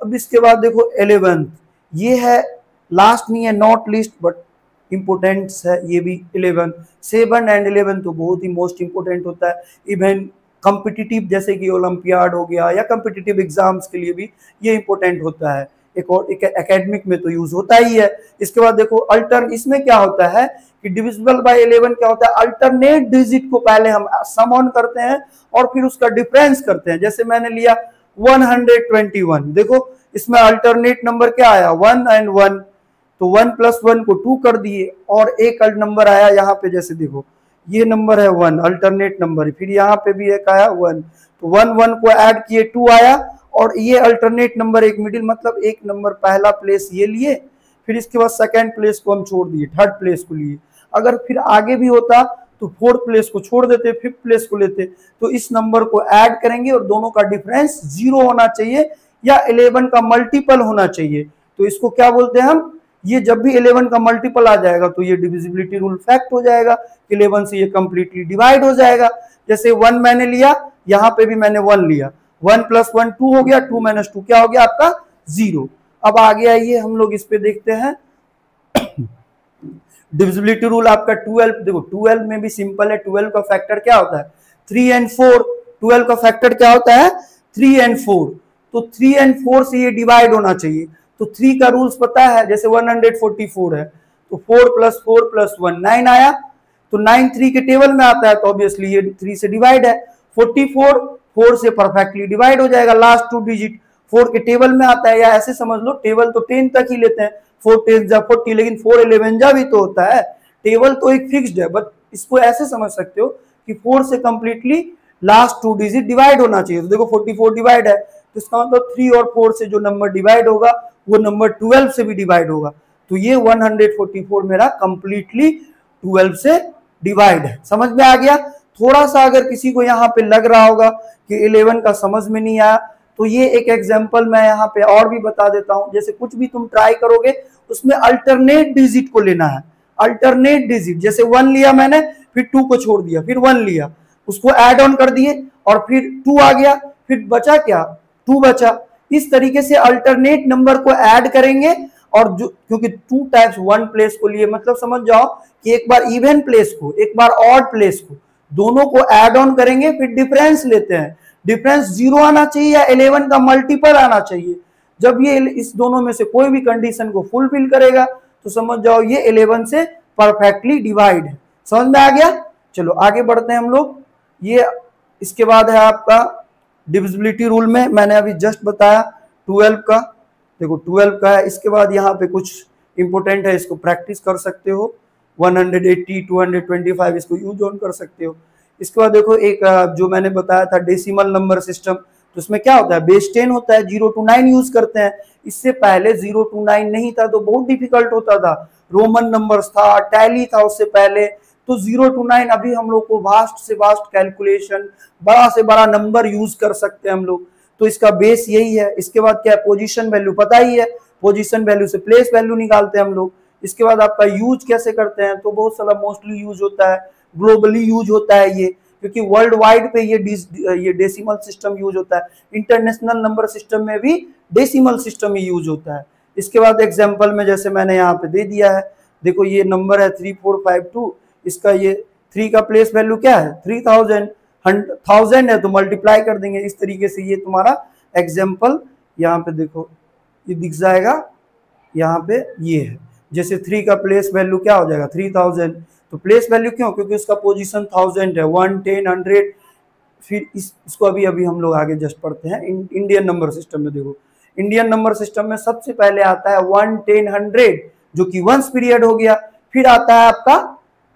Speaker 1: अब इसके बाद देखो 11, ये है लास्ट नहीं है, नॉट लिस्ट बट इंपोर्टेंट है ये भी 11, 7 एंड 11 तो बहुत ही मोस्ट इंपोर्टेंट होता है, इवन कॉम्पिटिटिव जैसे कि ओलंपियाड हो गया या कॉम्पिटिटिव एग्जाम्स के लिए भी ये इंपॉर्टेंट होता है। एक एकेडमिक में तो यूज होता ही है। इसके बाद देखो अल्टर्न, इसमें क्या होता है कि डिविजिबल बाय 11 क्या होता है, अल्टरनेट डिजिट को पहले हम सम ऑन करते हैं और फिर उसका डिफरेंस करते हैं। जैसे मैंने लिया 121, देखो इसमें अल्टरनेट नंबर क्या आया 1 and 1, तो 1 + 1 को 2 कर दिए और एक नंबर आया यहाँ पे, जैसे देखो ये नंबर है 1 अल्टरनेट नंबर, फिर यहाँ पे भी एक आया 1, तो 1 1 को ऐड किए 2 आया और ये अल्टरनेट नंबर एक मिडिल, मतलब एक नंबर पहला प्लेस ये लिए, फिर इसके बाद सेकंड प्लेस को हम छोड़ दिए, थर्ड प्लेस को लिए। अगर फिर आगे भी होता तो फोर्थ प्लेस को छोड़ देते, फिफ्थ प्लेस को लेते, तो इस नंबर को ऐड करेंगे और दोनों का डिफरेंस 0 होना चाहिए या 11 का मल्टीपल होना चाहिए। तो इसको क्या बोलते हैं हम, ये जब भी 11 का मल्टीपल आ जाएगा तो ये डिविजिबिलिटी रूल फैक्ट हो जाएगा, 11 से ये कंप्लीटली डिवाइड हो जाएगा। जैसे 1 मैंने लिया, यहाँ पे भी मैंने 1 लिया, 1 + 1 2 हो गया, 2 - 2 क्या हो गया आपका 0। अब आगे आइए हम लोग इस पे देखते हैं डिविजिबिलिटी रूल आपका 12, देखो 12 में भी सिंपल है, 12 का फैक्टर क्या होता है 3 and 4, 12 का फैक्टर क्या होता है 3 and 4, तो 3 and 4 से ये डिवाइड होना चाहिए। तो 3 का रूल्स पता है, जैसे 144 है तो 4 + 4 + 1 9 आया, तो 9 3 के टेबल में आता है तो ऑब्वियसली ये 3 से डिवाइड है। 44 4 से परफेक्टली डिवाइड हो जाएगा, लास्ट 2 डिजिट 4 के टेबल में आता है, या ऐसे समझ लो टेबल तो 10 तक ही लेते हैं, 4 10 जा 40, लेकिन 4 11 जा भी तो होता है, टेबल तो एक फिक्स्ड है, बट इसको ऐसे समझ सकते हो कि 4 से कंप्लीटली लास्ट 2 डिजिट डिवाइड होना चाहिए। तो देखो 44 डिवाइड है, तो इसका मतलब 3 और 4 से जो नंबर डिवाइड होगा वो नंबर 12 से भी डिवाइड होगा, तो ये 144 मेरा कंप्लीटली 12 से डिवाइड है। समझ में आ गया। थोड़ा सा अगर किसी को यहाँ पे लग रहा होगा कि 11 का समझ में नहीं आया, तो ये एक एग्जांपल मैं यहाँ पे और भी बता देता हूँ। जैसे कुछ भी तुम ट्राई करोगे उसमें अल्टरनेट डिजिट को लेना है, अल्टरनेट डिजिट, जैसे 1 लिया मैंने, फिर 2 को छोड़ दिया, फिर 1 लिया, उसको ऐड ऑन कर दिए और फिर 2 आ गया, फिर बचा क्या 2 बचा। इस तरीके से अल्टरनेट नंबर को ऐड करेंगे, और जो क्योंकि 2 टाइप्स 1 प्लेस को लिए, मतलब समझ जाओ कि एक बार इवन प्लेस को, एक बार ऑड प्लेस को, दोनों को ऐड ऑन करेंगे, फिर डिफरेंस लेते हैं, डिफरेंस 0 आना चाहिए या 11 का मल्टीपल आना चाहिए। जब ये इस दोनों में से कोई भी कंडीशन को फुलफिल करेगा तो समझ जाओ ये 11 से परफेक्टली डिवाइड है। समझ में आ गया। चलो आगे बढ़ते हैं हम लोग। ये इसके बाद है आपका डिविजिबिलिटी रूल में मैंने अभी जस्ट बताया 12 का, देखो 12 का है। इसके बाद यहाँ पे कुछ इंपोर्टेंट है, इसको प्रैक्टिस कर सकते हो, 180 225 इसको यूज ऑन कर सकते हो। इसके बाद देखो एक जो मैंने बताया था डेसिमल नंबर सिस्टम, तो उसमें क्या होता है बेस 10 होता है, 0 to 9 यूज करते हैं। इससे पहले 0 to 9 नहीं था तो बहुत डिफिकल्ट होता था, रोमन नंबर्स था, टैली था उससे पहले, तो 0 to 9 अभी हम लोग को वास्ट से वास्ट कैलकुलेशन, बड़ा से बड़ा नंबर यूज कर सकते हैं हम लोग, तो इसका बेस यही है। इसके बाद क्या है पोजीशन वैल्यू, पता ही है, पोजीशन वैल्यू से प्लेस वैल्यू निकालते हैं हम लोग। इसके बाद आपका यूज कैसे करते हैं, तो बहुत सारा मोस्टली यूज होता है, ग्लोबली यूज होता है ये, क्योंकि वर्ल्ड वाइड पे ये डेसिमल सिस्टम यूज होता है। इंटरनेशनल नंबर सिस्टम में भी डेसिमल सिस्टम ही यूज होता है। इसके बाद एग्जांपल में जैसे मैंने यहाँ पे दे दिया है, देखो ये नंबर है 3452, इसका ये 3 का प्लेस वैल्यू क्या है 3000, 1000 है तो मल्टीप्लाई कर देंगे। इस तरीके से ये तुम्हारा एग्जाम्पल यहाँ पे देखो ये दिख जाएगा, यहाँ पे ये है, जैसे 3 का प्लेस वैल्यू क्या हो जाएगा 3000, तो प्लेस वैल्यू क्यों, क्योंकि उसका पोजीशन 1000 है, 1 10 100। फिर इसको अभी हम लोग आगे जस्ट पढ़ते हैं। इंडियन नंबर सिस्टम में देखो, इंडियन नंबर सिस्टम में सबसे पहले आता है 1 10 100 जो कि वंस पीरियड हो गया, फिर आता है आपका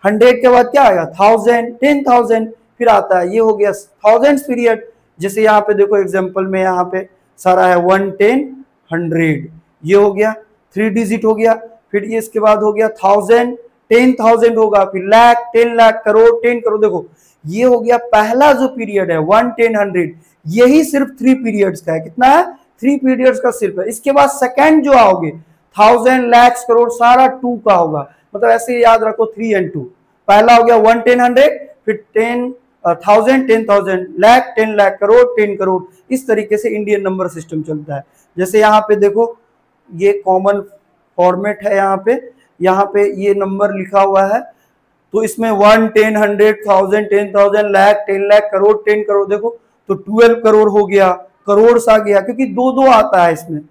Speaker 1: 100 के बाद क्या आएगा 1000 10,000, फिर आता है ये हो गया 1000 पीरियड। जैसे यहाँ पे देखो एग्जाम्पल में यहाँ पे सारा है 1 10 100, ये हो गया 3 डिजिट हो गया, फिर ये इसके बाद हो गया 1000 10,000 होगा, फिर लाख 10 लाख करोड़ 10 करोड़। देखो ये हो गया पहला जो पीरियड है 1 10 100, यही सिर्फ 3 पीरियड्स का है। कितना है 3 पीरियड्स का सिर्फ है। इसके बाद सेकंड जो आओगे 1000 लाख करोड़ सारा 2 का होगा, मतलब ऐसे याद रखो 3 and 2। पहला हो गया 1 10 100, फिर 10,000 10,000 लाख 10 लाख करोड़ 10 करोड़। इस तरीके से इंडियन नंबर सिस्टम चलता है। जैसे यहाँ पे देखो ये कॉमन फॉर्मेट है, यहाँ पे ये नंबर लिखा हुआ है, तो इसमें 1 10 100 1000 10,000 लाख 10 लाख करोड़ 10 करोड़। देखो तो 12 करोड़ हो गया, करोड़ सा गया, क्योंकि 2 2 आता है इसमें,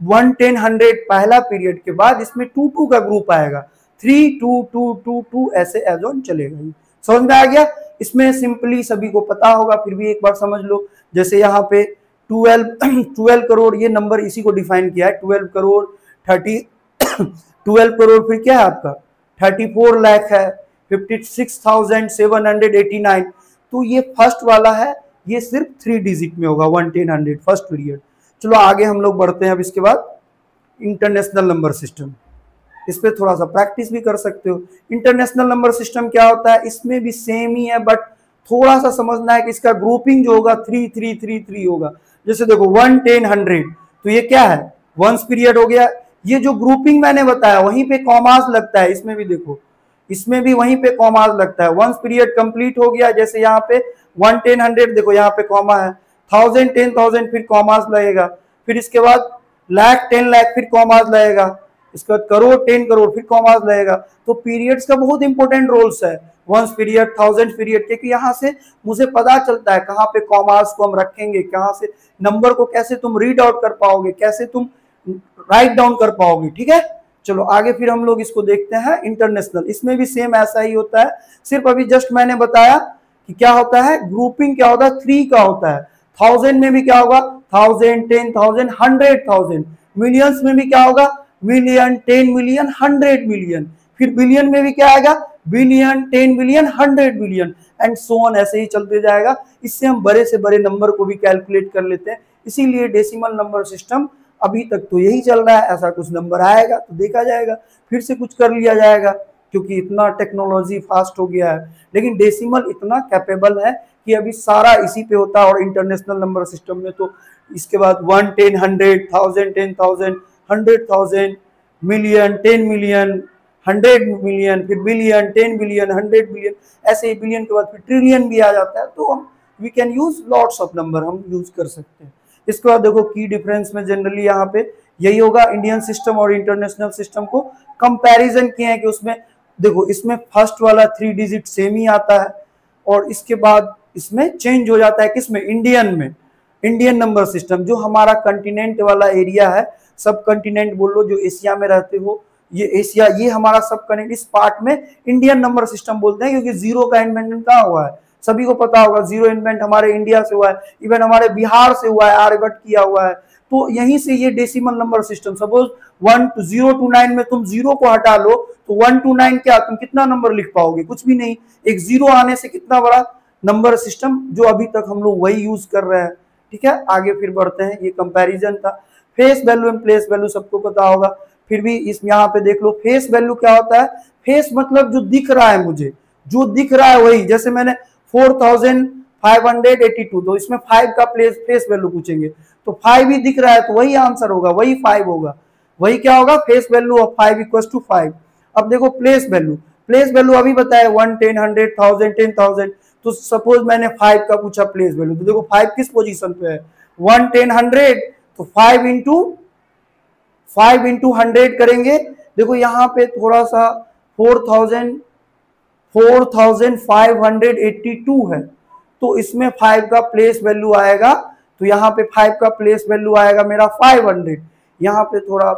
Speaker 1: 110 100 पहला पीरियड के बाद इसमें 2 2 का ग्रुप आएगा, 3 2 2 2 2 ऐसे एज ऑन चलेगा। समझ में आ गया? इसमें सिंपली सभी को पता होगा, फिर भी एक बार समझ लो। जैसे यहाँ पे 12 करोड़ ये नंबर इसी को डिफाइन किया है, 12 करोड़ 30 12 करोड़ फिर क्या है आपका 34 लाख है, 56,789। तो ये फर्स्ट वाला है, ये सिर्फ 3 डिजिट में होगा, 110 100 फर्स्ट पीरियड। चलो आगे हम लोग बढ़ते हैं। अब इसके बाद इंटरनेशनल नंबर सिस्टम, इस पे थोड़ा सा प्रैक्टिस भी कर सकते हो। इंटरनेशनल नंबर सिस्टम क्या होता है, इसमें भी सेम ही है, बट थोड़ा सा समझना है कि इसका ग्रुपिंग जो होगा 3 3 3 3 होगा। जैसे देखो 110 100 तो ये क्या है, वंस पीरियड हो गया। ये जो ग्रुपिंग मैंने बताया वहीं पे कॉमास लगता है, इसमें भी देखो, इसमें भी वहीं पे कॉमास लगता है। वंस पीरियड कंप्लीट हो गया, जैसे यहाँ पे 110 100 देखो यहाँ पे कॉमा है, 1000 10,000 फिर कॉमास लगेगा, फिर इसके बाद लाख 10 लाख फिर कॉमास लगेगा, इसके बाद करोड़ 10 करोड़ फिर कॉमास लगेगा। तो पीरियड्स का बहुत इंपॉर्टेंट रोल्स है, वंस पीरियड 1000 पीरियड, क्योंकि यहाँ से मुझे पता चलता है कहाँ पे कॉमास को हम रखेंगे, कहाँ से नंबर को कैसे तुम रीड आउट कर पाओगे, कैसे तुम राइट डाउन कर पाओगे। ठीक है, चलो आगे फिर हम लोग इसको देखते हैं इंटरनेशनल। इसमें भी सेम ऐसा ही होता है, सिर्फ अभी जस्ट मैंने बताया कि क्या होता है, ग्रुपिंग क्या होता है 3 का होता है। 1000 में भी क्या होगा 1000 10,000 100,000, मिलियंस में भी क्या होगा मिलियन 10 मिलियन 100 मिलियन, फिर बिलियन में भी क्या आएगा billion 10 billion 100 billion and so on, ऐसे ही चलते जाएगा। इससे हम बड़े से बड़े नंबर को भी कैलकुलेट कर लेते हैं, इसीलिए डेसिमल नंबर सिस्टम अभी तक तो यही चल रहा है। ऐसा कुछ नंबर आएगा तो देखा जाएगा, फिर से कुछ कर लिया जाएगा, क्योंकि इतना टेक्नोलॉजी फास्ट हो गया है। लेकिन डेसिमल इतना कैपेबल है कि अभी सारा इसी पे होता है। और इंटरनेशनल नंबर सिस्टम में तो इसके बाद 110 100 1000 10,000 100,000 मिलियन 10 मिलियन 100 मिलियन, फिर बिलियन 10 बिलियन 100 बिलियन, ऐसे ही बिलियन के बाद फिर ट्रिलियन भी आ जाता है। तो हम we can use lots of number, हम यूज कर सकते हैं। इसके बाद देखो की डिफरेंस में जनरली यहाँ पे यही होगा, इंडियन सिस्टम और इंटरनेशनल सिस्टम को कंपैरिजन किए हैं कि उसमें देखो इसमें फर्स्ट वाला 3 डिजिट सेम ही आता है, और इसके बाद इसमें चेंज हो जाता है किसमें, इंडियन में। इंडियन नंबर सिस्टम जो हमारा कंटिनेंट वाला एरिया है, सब कंटिनेंट बोल लो, जो एशिया में रहते हो, ये एशिया, ये हमारा सब कंटिनेंट, इस पार्ट में इंडियन नंबर सिस्टम बोलते हैं, क्योंकि जीरो का इन्वेंशन कहाँ हुआ है, सभी को पता होगा, जीरो इन्वेंट हमारे इंडिया से हुआ है, इवन हमारे बिहार से हुआ है, आर्यभट्ट किया हुआ है। तो यहीं से ये decimal number system, suppose 0 to 9 में तुम जीरो को हटा लो तो 1 to 9 क्या, तुम कितना नंबर लिख पाओगे, कुछ भी नहीं। एक जीरो आने से कितना बड़ा नंबर सिस्टम, जो अभी तक हम लोग वही यूज कर रहे हैं। ठीक है, आगे फिर बढ़ते हैं। ये कंपैरिजन था। Face value and place value सबको पता होगा, फिर भी इस यहाँ पे देख लो, फेस वैल्यू क्या होता है, फेस मतलब जो दिख रहा है मुझे, जो दिख रहा है वही। जैसे मैंने 4582, तो इसमें 5 का फेस वैल्यू पूछेंगे तो 5 ही दिख रहा है, तो वही आंसर होगा, वही 5 होगा, वही क्या होगा, face value of 5 equals to 5। अब देखो प्लेस वैल्यू, प्लेस वैल्यू अभी बताया 110 100 1000 10,000, तो सपोज मैंने 5 का पूछा प्लेस वैल्यू, तो देखो 5 किस पोजीशन पे है, 110 100, तो 5 इंटू 100 करेंगे। देखो यहाँ पे थोड़ा सा 4582 है, तो इसमें 5 का प्लेस वैल्यू आएगा, तो यहाँ पे 5 का प्लेस वैल्यू आएगा मेरा 500। यहाँ पे थोड़ा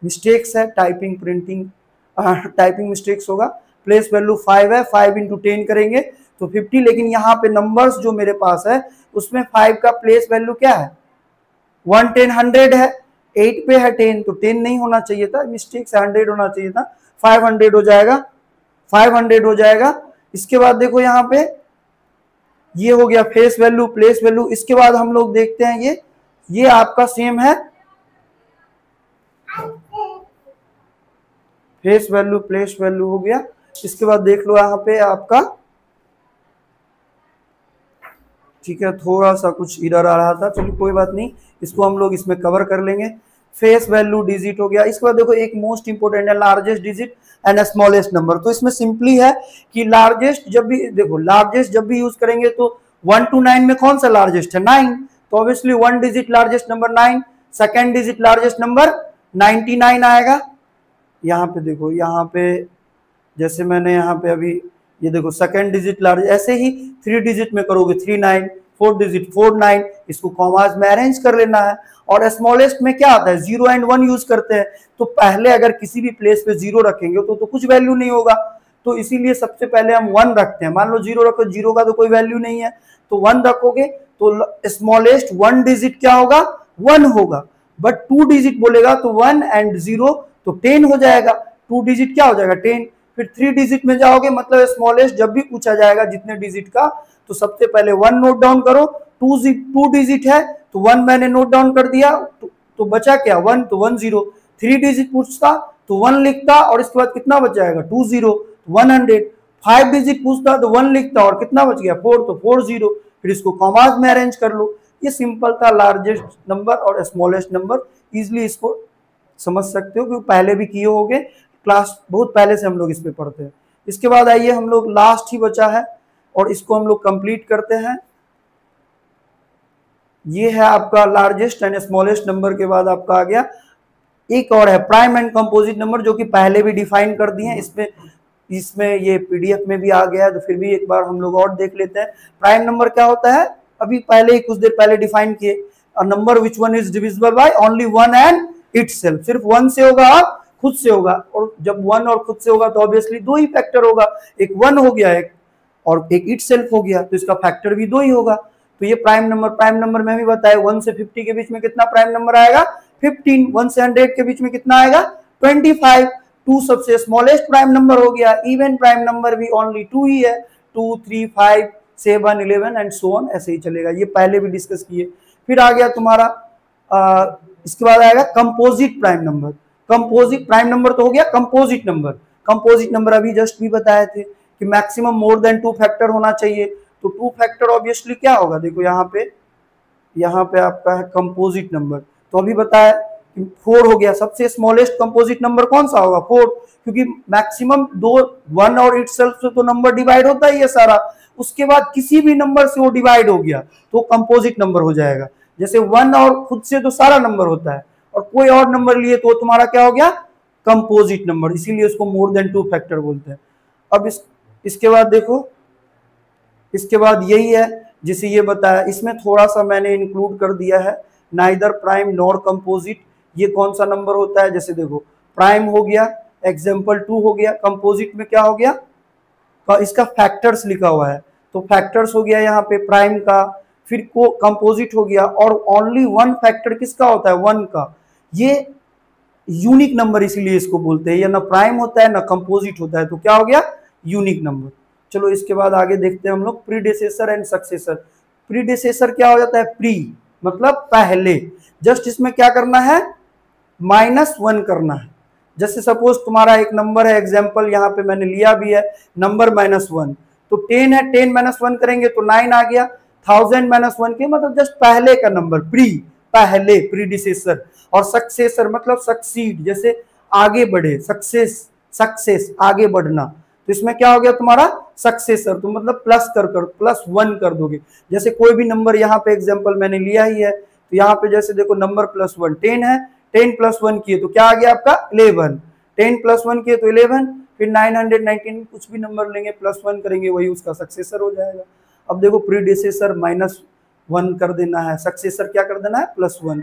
Speaker 1: मिस्टेक्स है, टाइपिंग मिस्टेक्स होगा, प्लेस वैल्यू 5 है, 5 इंटू 10 करेंगे तो 50, लेकिन यहाँ पे नंबर्स जो मेरे पास है उसमें 5 का प्लेस वैल्यू क्या है 110 100 है, 8 पे है 10, तो 10 नहीं होना चाहिए था, मिस्टेक से 100 होना चाहिए था, 500 हो जाएगा, 500 हो जाएगा। इसके बाद देखो यहाँ पे ये हो गया फेस वैल्यू प्लेस वैल्यू। इसके बाद हम लोग देखते हैं ये आपका सेम है, फेस वैल्यू प्लेस वैल्यू हो गया। इसके बाद देख लो यहाँ पे आपका, ठीक है, थोड़ा सा कुछ इधर आ रहा था, चलिए कोई बात नहीं, इसको हम लोग इसमें कवर कर लेंगे। फेस वैल्यू डिजिट हो गया। इसके बाद देखो एक मोस्ट इंपोर्टेंट है largest digit and smallest number. तो इसमें सिंपली है कि लार्जेस्ट जब भी देखो, लार्जेस्ट जब भी यूज करेंगे तो 1 to 9 में कौन सा लार्जेस्ट है 9, तो obviously 1 digit largest number 9, second digit largest number 99 आएगा। यहाँ पे देखो, यहाँ पे जैसे मैंने यहाँ पे अभी ये देखो सेकेंड डिजिट लार्ज, ऐसे ही 3 डिजिट में करोगे 39, 4 डिजिट 4 9, इसको कॉमास में अरेंज कर लेना है। और स्मॉलेस्ट में क्या आता है, 0 एंड 1 यूज करते हैं, तो पहले अगर किसी भी प्लेस पे 0 रखेंगे तो कुछ वैल्यू नहीं होगा, तो इसीलिए सबसे पहले हम 1 रखते हैं। मान लो 0 रखो, 0 का तो कोई वैल्यू नहीं है, तो 1 रखोगे तो स्मॉलेस्ट 1 डिजिट क्या होगा, 1 होगा। बट 2 डिजिट बोलेगा तो 1 एंड 0 तो 10 हो जाएगा, 2 डिजिट क्या हो जाएगा 10। फिर 3 डिजिट में जाओगे, मतलब स्मॉलेस्ट जब भी पूछा जाएगा जितने डिजिट का, तो सबसे पहले 1 नोट डाउन करो, 2 डिजिट है तो 1 मैंने नोट डाउन कर दिया, तो बचा क्या 1, तो 1 0। 3 डिजिट पूछता तो 1 लिखता और इसके बाद कितना बच जाएगा 2 0, 100। 5 डिजिट पूछता तो 1 लिखता और कितना बच गया 4, तो 4 0। फिर इसको कॉमास में अरेंज कर लो। ये सिंपल था, लार्जेस्ट नंबर और स्मॉलेस्ट नंबर, इजिली इसको समझ सकते हो क्योंकि पहले भी किए होगे, क्लास बहुत पहले से हम लोग इस पे पढ़ते हैं। इसके बाद आइए हम लोग लास्ट ही बचा है और इसको हम लोग कंप्लीट करते हैं। ये है आपका लार्जेस्ट एंड स्मॉलेस्ट नंबर के बाद आपका आ गया एक और है प्राइम एंड कंपोजिट नंबर, जो कि पहले भी डिफाइन कर दिए हैं। इसमें ये पीडीएफ में भी आ गया है, तो फिर भी एक बार हम लोग और देख लेते हैं। प्राइम नंबर क्या होता है, अभी पहले ही कुछ देर पहले डिफाइन किए, a number which one is divisible by only 1 and itself. सिर्फ 1 से होगा, खुद से होगा, और जब 1 और खुद से होगा तो ऑब्वियसली 2 ही फैक्टर होगा, एक 1 हो गया एक और एक इटसेल्फ हो गया, तो इसका फैक्टर भी 2 ही होगा। तो ये प्राइम नंबर में भी बताया 1 से 50 के बीच में कितना प्राइम नंबर आएगा 15, 1 से 100 के बीच में कितना आएगा 25। 2 सबसे स्मॉलेस्ट प्राइम नंबर हो गया, इवन प्राइम नंबर भी ओनली 2 ही है, 2 3 5 7 11 एंड सो ऑन, ऐसे ही चलेगा। ये पहले भी डिस्कस किए। फिर आ गया तुम्हारा इसके बाद आएगा composite prime number. Composite prime number तो हो गया, कंपोजिट नंबर अभी जस्ट भी बताए थे कि मैक्सिमम मोर देन 2 फैक्टर होना चाहिए, तो 2 फैक्टर ऑब्वियसली क्या होगा, देखो यहाँ पे आपका है कंपोजिट नंबर, तो अभी बताया 4 हो गया। सबसे स्मॉलेस्ट कंपोजिट नंबर कौन सा होगा 4, क्योंकि मैक्सिमम 2 1 और इटसेल्फ से तो नंबर डिवाइड होता ही है सारा, उसके बाद किसी भी नंबर से वो डिवाइड हो गया तो कंपोजिट नंबर हो जाएगा। जैसे 1 और खुद से तो सारा नंबर होता है, और कोई और नंबर लिए तो तुम्हारा क्या हो गया कंपोजिट नंबर, इसीलिए उसको मोर देन 2 फैक्टर बोलते हैं। अब इसके बाद देखो, इसके बाद यही है जिसे ये बताया, इसमें थोड़ा सा मैंने इंक्लूड कर दिया है नाइदर प्राइम नॉर कंपोजिट। ये कौन सा नंबर होता है, जैसे देखो प्राइम हो गया, एग्जाम्पल 2 हो गया, कंपोजिट में क्या हो गया, इसका फैक्टर्स लिखा हुआ है, तो फैक्टर्स हो गया यहाँ पे प्राइम का, फिर को कंपोजिट हो गया, और ओनली 1 फैक्टर किसका होता है 1 का। ये यूनिक नंबर इसीलिए इसको बोलते हैं, ये ना प्राइम होता है ना कंपोजिट होता है, तो क्या हो गया यूनिक नंबर। चलो इसके बाद आगे देखते हैं हम लोग प्रीडिसेसर एंड सक्सेसर। प्रीडिसेसर क्या हो जाता है, प्री मतलब पहले, जस्ट इसमें क्या करना है -1 करना है। जैसे सपोज तुम्हारा एक नंबर है, एग्जाम्पल यहाँ पे मैंने लिया भी है नंबर -1, तो 10 है, 10 -1 करेंगे तो 9 आ गया, 1000 -1 के मतलब जस्ट पहले का नंबर, पहले प्रीडिसेसर। और सक्सेसर मतलब सक्सीड, जैसे आगे बढ़े, सक्सेस आगे बढ़ना, तो इसमें क्या हो गया तुम्हारा सक्सेसर, तो मतलब +1 कर दोगे। जैसे कोई भी नंबर यहाँ पे एग्जांपल मैंने लिया ही है, तो यहाँ पे जैसे देखो नंबर +1 10 है, 10 + 1 किए तो क्या आ गया आपका 11, 10 + 1 किए तो 11, फिर 919 कुछ भी नंबर लेंगे +1 करेंगे वही उसका सक्सेसर हो जाएगा। अब देखो प्रीडिसेसर -1 कर देना है, सक्सेसर क्या कर देना है +1।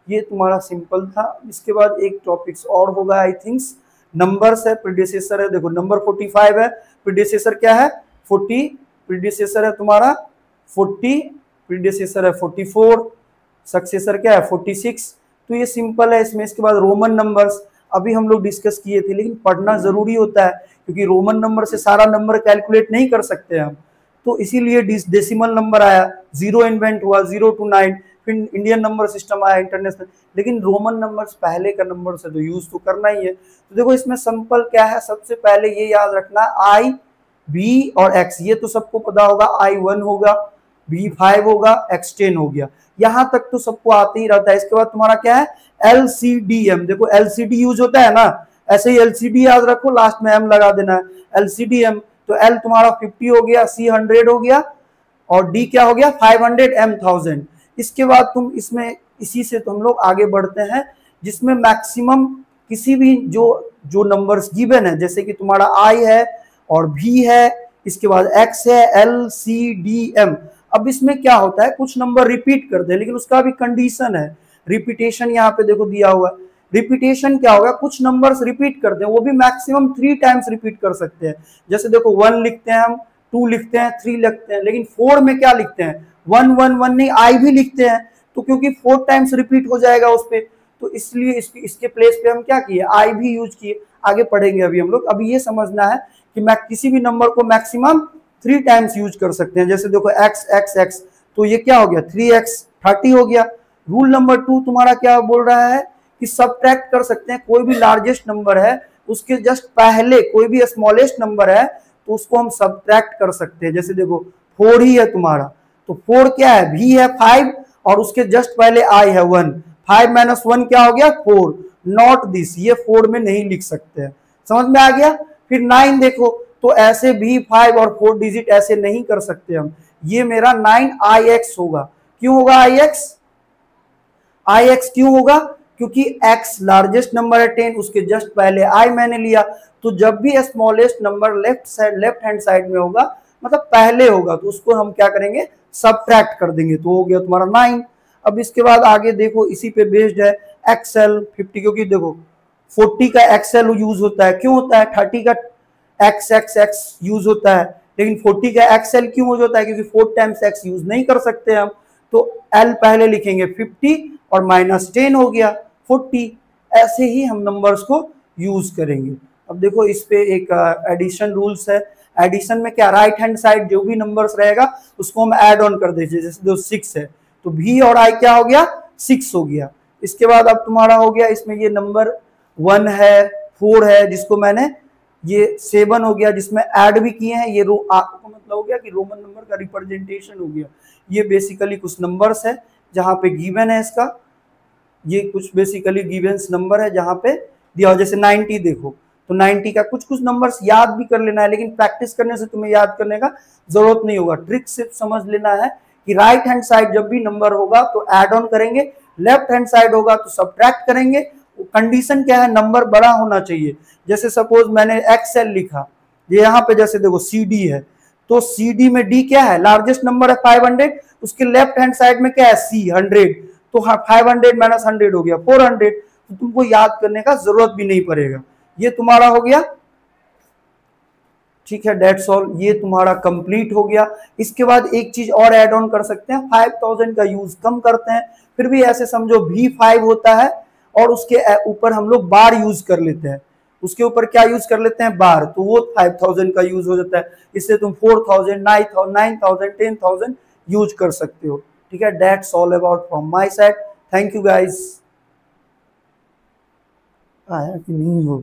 Speaker 1: ये तुम्हारा सिंपल था। इसके बाद एक टॉपिक्स और होगा आई थिंक्स, नंबर्स है, प्रीडिसेसर है, देखो नंबर 45 है, प्रीडिसेसर क्या है 40, प्रीडिसेसर है तुम्हारा 40, प्रीडिसेसर है 44, सक्सेसर क्या है 46। तो ये सिंपल है इसमें। इसके बाद रोमन नंबर्स अभी हम लोग डिस्कस किए थे, लेकिन पढ़ना जरूरी होता है क्योंकि रोमन नंबर से सारा नंबर कैलकुलेट नहीं कर सकते हम, तो इसीलिए डेसिमल नंबर आया, 0 इन्वेंट हुआ, 0 to 9, फिर इंडियन नंबर सिस्टम आया इंटरनेशनल, लेकिन रोमन नंबर्स पहले का नंबर से तो यूज तो करना ही है। तो देखो इसमें सिंपल क्या है, सबसे पहले ये याद रखना I, B और X, ये तो सबको पता होगा, I1 होगा, B5 होगा, X10 हो गया, यहाँ तक तो सबको आते ही रहता है। इसके बाद तुम्हारा क्या है LCDM, देखो LCD यूज होता है ना, ऐसे ही LCD याद रखो, लास्ट में M लगा देना है LCDM। तो L तुम्हारा 50 हो गया, C 100 हो गया, और D क्या हो गया 500, M 1000। इसके बाद तुम इसमें इसी से तो हम लोग आगे बढ़ते हैं, जिसमें मैक्सिमम किसी भी जो नंबर्स गिवन है, जैसे कि तुम्हारा I है और V है, इसके बाद X है, L C D M, अब इसमें क्या होता है, कुछ नंबर रिपीट करते हैं, लेकिन उसका भी कंडीशन है। रिपीटेशन यहाँ पे देखो दिया हुआ है। रिपीटेशन क्या होगा, कुछ नंबर्स रिपीट करते हैं, वो भी मैक्सिमम 3 टाइम्स रिपीट कर सकते हैं। जैसे देखो 1 लिखते हैं हम, 2 लिखते हैं, 3 लिखते हैं, लेकिन 4 में क्या लिखते हैं, 1 1 1 नहीं, आई भी लिखते हैं। तो क्योंकि 4 टाइम्स रिपीट हो जाएगा उस पर, तो इसलिए इसके प्लेस पे हम क्या किए, आई भी यूज किए। आगे पढ़ेंगे अभी हम लोग। अभी ये समझना है कि मैं किसी भी नंबर को मैक्सिमम 3 टाइम्स यूज कर सकते हैं। जैसे देखो x x x, तो ये क्या हो गया, 3x 30 हो गया। रूल नंबर 2 तुम्हारा क्या बोल रहा है कि सब्ट्रैक्ट कर सकते हैं, कोई भी लार्जेस्ट नंबर है उसके जस्ट पहले कोई भी स्मॉलेस्ट नंबर है तो उसको हम सब्ट्रैक्ट कर सकते हैं। जैसे देखो 4 ही है तुम्हारा, तो 4 क्या है, भी है 5 और उसके जस्ट पहले आई है 1, 5 माइनस 1 क्या हो गया 4, नॉट दिस, ये 4 में नहीं लिख सकते हैं। समझ में आ गया। फिर 9 देखो, तो ऐसे भी 5 और 4 डिजिट ऐसे नहीं कर सकते हम, ये मेरा 9ix होगा। क्यों होगा ix क्यों होगा, क्योंकि x लार्जेस्ट नंबर है 10, उसके जस्ट पहले i मैंने लिया। तो जब भी smallest number left hand side में होगा, मतलब पहले होगा, तो उसको हम क्या करेंगे, सब्ट्रैक्ट कर देंगे, तो हो गया तुम्हारा 9। अब इसके बाद आगे देखो, इसी पे बेस्ड है एक्सएल 50, क्योंकि देखो 40 का एक्सएल यूज होता है, क्यों होता है, 30 का एक्स यूज होता है, लेकिन 40 का एक्सएल क्यों यूज होता है, क्योंकि 4 टाइम्स एक्स यूज नहीं कर सकते हम। तो एल पहले लिखेंगे 50 और माइनस 10 हो गया 40। ऐसे ही हम नंबर्स को यूज करेंगे। अब देखो इस पे एक एडिशन रूल्स है। एडिशन में क्या, राइट हैंड साइड जो भी नंबर्स रहेगा उसको हम ऐड ऑन कर देंगे। जैसे जो 6 है तो भी और आई क्या हो गया, 6 हो गया। इसके बाद अब तुम्हारा हो गया, इसमें ये नंबर 1 है, 4 है, जिसको मैंने ये 7 हो गया, जिसमें ऐड भी किए हैं। ये आपको मतलब हो गया कि रोमन नंबर का रिप्रेजेंटेशन हो गया। ये बेसिकली कुछ नंबर्स है जहां पे गिवन है इसका, ये कुछ बेसिकली गिवन्स नंबर है जहां पे दिया हो। जैसे 90 देखो, तो 90 का कुछ नंबर्स याद भी कर लेना है, लेकिन प्रैक्टिस करने से तुम्हें याद करने का जरूरत नहीं होगा। ट्रिक सिर्फ समझ लेना है कि राइट हैंड साइड जब भी नंबर होगा तो ऐड ऑन करेंगे, लेफ्ट हैंड साइड होगा तो सब्ट्रैक्ट करेंगे। कंडीशन क्या है, नंबर बड़ा होना चाहिए। जैसे सपोज मैंने एक्सएल लिखा, ये यहाँ पे जैसे देखो CD है, तो CD में D क्या है, लार्जेस्ट नंबर है 500, उसके लेफ्ट हैंड साइड में क्या है C 100, तो 500 माइनस 100 हो गया 400। तो तुमको याद करने का जरूरत भी नहीं पड़ेगा। ये तुम्हारा हो गया, ठीक है, डेट्स ऑल, ये तुम्हारा कंप्लीट हो गया। इसके बाद एक चीज और ऐड ऑन कर सकते हैं, 5000 का यूज कम करते हैं, फिर भी ऐसे समझो V5 होता है और उसके ऊपर हम लोग बार यूज कर लेते हैं। उसके ऊपर क्या यूज कर लेते हैं, बार, तो वो 5000 का यूज हो जाता है। इससे तुम 4000, 9000, 10,000 यूज कर सकते हो। ठीक है, that's all about from my side. Thank you guys. आया कि नहीं हो।